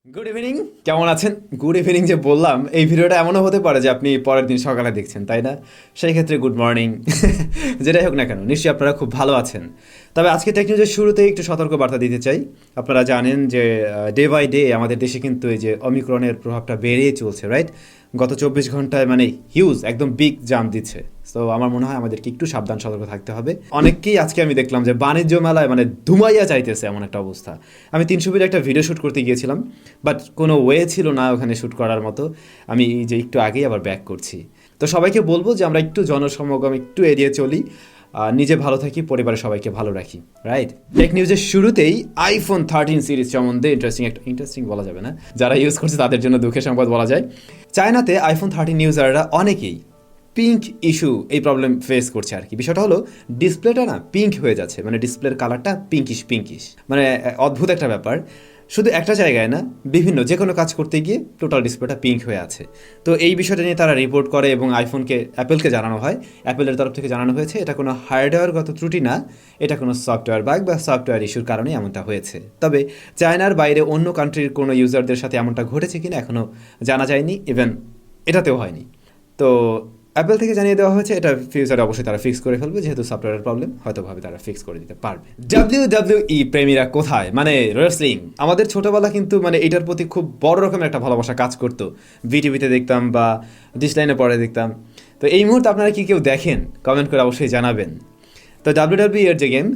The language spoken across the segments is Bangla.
গুড ইভিনিং, কেমন আছেন? গুড ইভিনিং যে বললাম, এই ভিডিওটা এমনও হতে পারে যে আপনি পরের দিন সকালে দেখছেন, তাই না? সেই ক্ষেত্রে গুড মর্নিং। যেটাই হোক না কেন, নিশ্চয়ই আপনারা খুব ভালো আছেন। তবে আজকে টেকনোলজির শুরুতেই একটু সতর্ক বার্তা দিতে চাই। আপনারা জানেন যে ডে বাই ডে আমাদের দেশে কিন্তু এই যে অমিক্রনের প্রভাবটা বেড়েই চলছে, রাইট? গত 24 ঘন্টায় মানে হিউজ একদম বিগ জাম্প দিচ্ছে। তো আমার মনে হয় আমাদেরকে একটু সাবধান সতর্ক থাকতে হবে। অনেককেই আজকে আমি দেখলাম যে বাণিজ্য মেলায় মানে ধুমাইয়া চাইতেছে এমন একটা অবস্থা। আমি 300 একটা ভিডিও শ্যুট করতে গিয়েছিলাম, বাট কোনো ওয়ে ছিল না ওখানে শ্যুট করার মতো। আমি এই যে একটু আগেই আবার ব্যাক করছি। তো সবাইকে বলবো যে আমরা একটু জনসমাগম একটু এড়িয়ে চলি, নিজে ভালো থাকি, পরিবারের সবাইকে ভালো রাখি, রাইট? টেক নিউজের শুরুতেই আইফোন 13 সিরিজ সম্বন্ধে ইন্টারেস্টিং বলা যাবে না, যারা ইউজ করছে তাদের জন্য দুঃখের সংবাদ বলা যায়। চায়নাতে আইফোন 13 ইউজাররা অনেকেই পিঙ্ক ইস্যু এই প্রবলেম ফেস করছে আর কি। বিষয়টা হলো ডিসপ্লেটা না পিঙ্ক হয়ে যাচ্ছে, মানে ডিসপ্লের কালারটা পিঙ্কিশ, মানে অদ্ভুত একটা ব্যাপার। শুধু একটা জায়গায় না, বিভিন্ন যে কোনো কাজ করতে গিয়ে টোটাল ডিসপ্লেটা পিঙ্ক হয়ে আছে। তো এই বিষয়টা নিয়ে তারা রিপোর্ট করে এবং অ্যাপেলকে জানানো হয়। অ্যাপেলের তরফ থেকে জানানো হয়েছে এটা কোনো হার্ডওয়্যারগত ত্রুটি না, এটা কোনো সফটওয়্যার বাগ বা সফটওয়্যার ইস্যুর কারণে এমনটা হয়েছে। তবে চায়নার বাইরে অন্য কান্ট্রির কোনো ইউজারদের সাথে এমনটা ঘটেছে কিনা এখনও জানা যায়নি, ইভেন এটাতেও হয়নি। তো অ্যাপেল থেকে জানিয়ে দেওয়া হয়েছে এটা ফিউচারে অবশ্যই তারা ফিক্স করে ফেলবে, যেহেতু সফটওয়্যারের প্রবলেম হয়তো ভাবে তারা ফিক্স করে দিতে পারবে। WWE প্রেমীরা কোথায়, মানে রেসলিং, আমাদের ছোটবেলা কিন্তু মানে এটার প্রতি খুব বড় রকমের একটা ভালোবাসা কাজ করতো। ভিটিভিতে দেখতাম বা ডিসলাইনে পরে দেখতাম। তো এই মুহূর্তে আপনারা কি কেউ দেখেন? কমেন্ট করে অবশ্যই জানাবেন। তো WWE এর যে গেম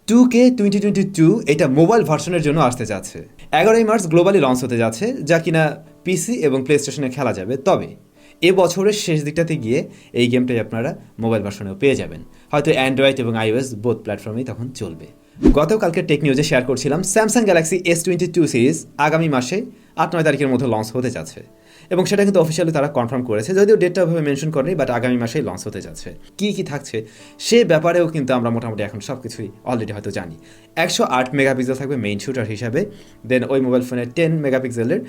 2K2022 এটা মোবাইল ভার্সনের জন্য আসতে যাচ্ছে। 11 মার্চ গ্লোবালি লঞ্চ হতে যাচ্ছে, যা কিনা পিসি এবং প্লে স্টেশনে খেলা যাবে। তবে এ বছরের শেষ দিকটাতে গিয়ে এই গেমটাই আপনারা মোবাইল ভার্সনেও পেয়ে যাবেন। হয়তো অ্যান্ড্রয়েড এবং iOS বোথ প্ল্যাটফর্মেই তখন চলবে। গতকালকে টেক নিউজে শেয়ার করছিলাম স্যামসাং গ্যালাক্সি S22 সিরিজ আগামী মাসে 8-9 তারিখের মধ্যে লঞ্চ হতে যাচ্ছে, এবং সেটা কিন্তু অফিসিয়ালি তারা কনফার্ম করেছে, যদিও ডেটটা ওভাবে মেনশন করেনি, বাট আগামী মাসেই লঞ্চ হতে যাচ্ছে। কী কী থাকছে সে ব্যাপারেও কিন্তু আমরা মোটামুটি এখন সব কিছুই অলরেডি হয়তো জানি। 108 মেগাপিক্সেল থাকবে মেইন শুটার হিসাবে। দেন ওই মোবাইল ফোনে 10 মেগাপিক্সেলের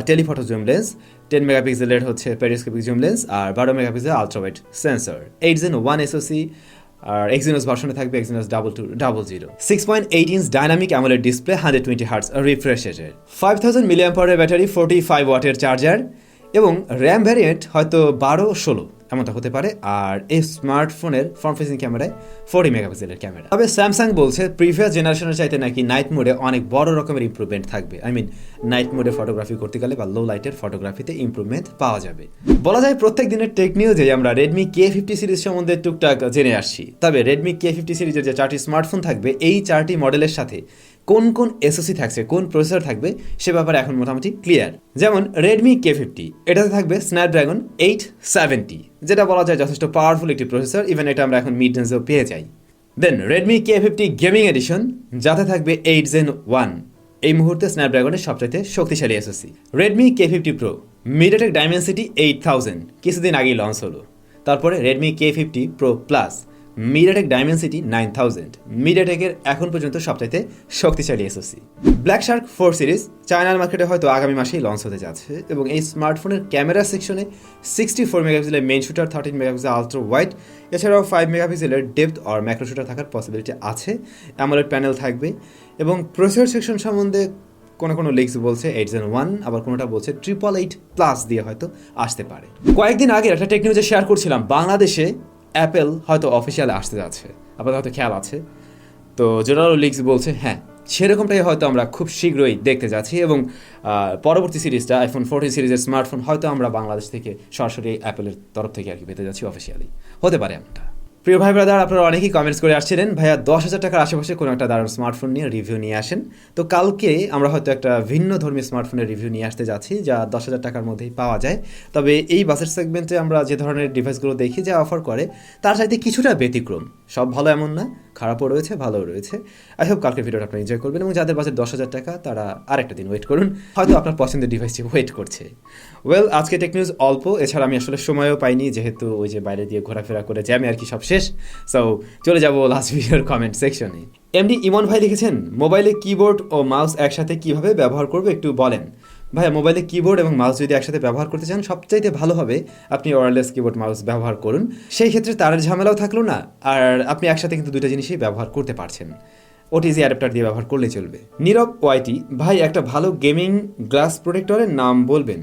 টেলিফটো জুম লেন্স, 10 মেগাপিক্সেলের হচ্ছে পেরিস্কোপিক জুম লেন্স, আর 12 megapixel ultrawide sensor. 8 Gen 1 SOC, আর এক্সিনোস ভার্সনে থাকবে Exynos 2200, 6.8 inch dynamic AMOLED display, 120 hertz refresh রেটের, 5000 মিলিঅ্যাম্পিয়ারের ব্যাটারি, 45 ওয়াটের চার্জার, এবং র্যাম ভ্যারিয়েন্ট হয়তো 12-16 এমনটা হতে পারে। আর এই স্মার্টফোনের ফ্রন্ট ফেসিং ক্যামেরায় 40 মেগাপিক্সেলের ক্যামেরা। তবে স্যামসাং বলছে প্রিভিয়াস জেনারেশনের চাইতে নাকি নাইট মোডে অনেক বড় রকমের ইমপ্রুভমেন্ট থাকবে। নাইট মোডে ফটোগ্রাফি করতে গেলে বা লো লাইটের ফটোগ্রাফিতে ইমপ্রুভমেন্ট পাওয়া যাবে। বলা যায় প্রত্যেক দিনের টেক নিউজে আমরা রেডমি K50 সিরিজ সম্বন্ধে টুকটাক জেনে আসছি। তবে রেডমি K50 সিরিজের যে 4টি স্মার্টফোন থাকবে, এই 4টি মডেলের সাথে কোন কোন এসওসি থাকছে, কোন প্রসেসর থাকবে, সে ব্যাপারে এখন মোটামুটি ক্লিয়ার। যেমন রেডমি K50 এটাতে থাকবে স্ন্যাপড্রাগন 870, যেটা বলা যায় যথেষ্ট পাওয়ারফুল একটি প্রসেসর, ইভেন এটা আমরা এখন মিড রেঞ্জেও পেয়ে যাই। দেন রেডমি K50 গেমিং এডিশন, যাতে থাকবে 8 Gen 1, এই মুহূর্তে স্ন্যাপড্রাগনের সবচাইতে শক্তিশালী SOC. Redmi K50 Pro MediaTek Dimensity 8000 কিছুদিন আগেই লঞ্চ হলো। তারপরে Redmi K50 Pro Plus MediaTek Dimensity 9000, মিডিয়াটেকের এখন পর্যন্ত সবচাইতে শক্তিশালী এসওসি। ব্ল্যাক শার্ক 4 সিরিজ চায়নার মার্কেটে হয়তো আগামী মাসেই লঞ্চ হতে যাচ্ছে, এবং এই স্মার্টফোনের ক্যামেরা সেকশনে 64 মেগাপিক্সেলের main shooter, 13 megapixel ultra wide, এছাড়াও 5 মেগাপিক্সেলের ডেপথ আর ম্যাক্রো শুটার থাকার পসিবিলিটি আছে। অ্যামোলেড প্যানেল থাকবে, এবং প্রসেসর সেকশন সম্বন্ধে কোনো লিক্স বলছে 8 Gen 1, আবার কোনোটা বলছে 888+ দিয়ে হয়তো আসতে পারে। কয়েকদিন আগে একটা টেক নিউজে শেয়ার করছিলাম বাংলাদেশে অ্যাপেল হয়তো অফিসিয়ালি আসতে যাচ্ছে, আপনাদের হয়তো খেয়াল আছে। তো জেনারেল লিক্স বলছে হ্যাঁ, সেরকমটাই হয়তো আমরা খুব শীঘ্রই দেখতে যাচ্ছি, এবং পরবর্তী সিরিজটা iPhone 14 সিরিজের স্মার্টফোন হয়তো আমরা বাংলাদেশ থেকে সরাসরি অ্যাপেলের তরফ থেকে আর কি পেতে যাচ্ছি অফিসিয়ালি, হতে পারে এমনটা। প্রিয় ভাই ব্রাদার, আপনারা অনেকেই কমেন্টস করে আসছিলেন ভাইয়া 10,000 টাকার আশেপাশে কোনো একটা দারুণ স্মার্টফোন নিয়ে রিভিউ নিয়ে আসেন। তো কালকে আমরা হয়তো একটা ভিন্ন ধর্মী স্মার্টফোনের রিভিউ নিয়ে আসতে যাচ্ছি, যা 10,000 টাকার মধ্যেই পাওয়া যায়। তবে এই বাজেট সেগমেন্টে আমরা যে ধরনের ডিভাইসগুলো দেখি, যা অফার করে, তার চাইতে কিছুটা ব্যতিক্রম। সব ভালো এমন না, খারাপও রয়েছে, ভালোও রয়েছে। আই হোপ কালকে ভিডিওটা আপনি এনজয় করবেন, এবং যাদের বাজেট 10,000 টাকা তারা আরেকটা দিন ওয়েট করুন, হয়তো আপনার পছন্দের ডিভাইসটি ওয়েট করছে। ওয়েল, আজকে টেক নিউজ অল্প, এছাড়া আমি আসলে সময়ও পাইনি, যেহেতু ওই যে বাইরে দিয়ে ঘোরাফেরা করে জ্যামে আর কি সব শেষ। সো চলে যাবো লাস্ট ভিডিওর কমেন্ট সেকশনে। এমডি ইমন ভাই লিখেছেন, মোবাইলে কিবোর্ড ও মাউস একসাথে কিভাবে ব্যবহার করবো একটু বলেন। ভাইয়া, মোবাইলে কিবোর্ড এবং মাউস যদি একসাথে ব্যবহার করতে চান, সবচাইতে ভালো হবে আপনি ওয়্যারলেস কিবোর্ড মাউস ব্যবহার করুন। সেই ক্ষেত্রে তারের ঝামেলাও থাকলো না, আর আপনি একসাথে কিন্তু দুটো জিনিসই ব্যবহার করতে পারছেন। ওটিজি অ্যাডাপ্টার দিয়ে ব্যবহার করলে চলবে। নীরব ওয়াইটি, ভাই একটা ভালো গেমিং গ্লাস প্রোটেক্টরের নাম বলবেন।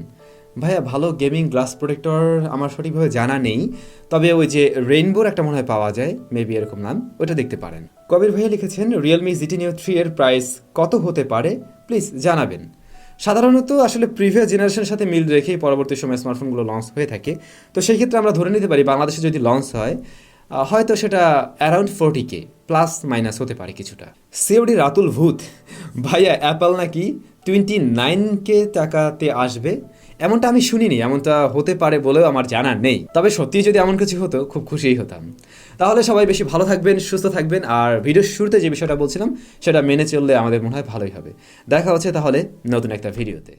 ভাইয়া ভালো গেমিং গ্লাস প্রোটেক্টর আমার সঠিকভাবে জানা নেই, তবে ওই যে রেইনবোর একটা মনে হয় পাওয়া যায়, মেবি এরকম নাম, ওইটা দেখতে পারেন। কবির ভাইয়া লিখেছেন রিয়েলমি জিটি নিও 3 এর প্রাইস কত হতে পারে প্লিজ জানাবেন। সাধারণত আসলে প্রিভিয়াস জেনারেশনের সাথে মিল রেখেই পরবর্তী সময় স্মার্টফোনগুলো লঞ্চ হয়ে থাকে। তো সেই ক্ষেত্রে আমরা ধরে নিতে পারি বাংলাদেশে যদি লঞ্চ হয় হয়তো সেটা অ্যারাউন্ড 40K প্লাস মাইনাস হতে পারে কিছুটা। সিওডি রাতুল ভূত, ভাইয়া অ্যাপল নাকি 29K টাকাতে আসবে, এমনটা আমি শুনিনি, এমনটা হতে পারে বলেও আমার জানা নেই। তবে সত্যিই যদি এমন কিছু হতো খুব খুশিই হতাম। তাহলে সবাই বেশি ভালো থাকবেন, সুস্থ থাকবেন, আর ভিডিওর শুরুতে যে বিষয়টা বলছিলাম সেটা মেনে চললে আমাদের মনে হয় ভালোই হবে। দেখা হচ্ছে তাহলে নতুন একটা ভিডিওতে।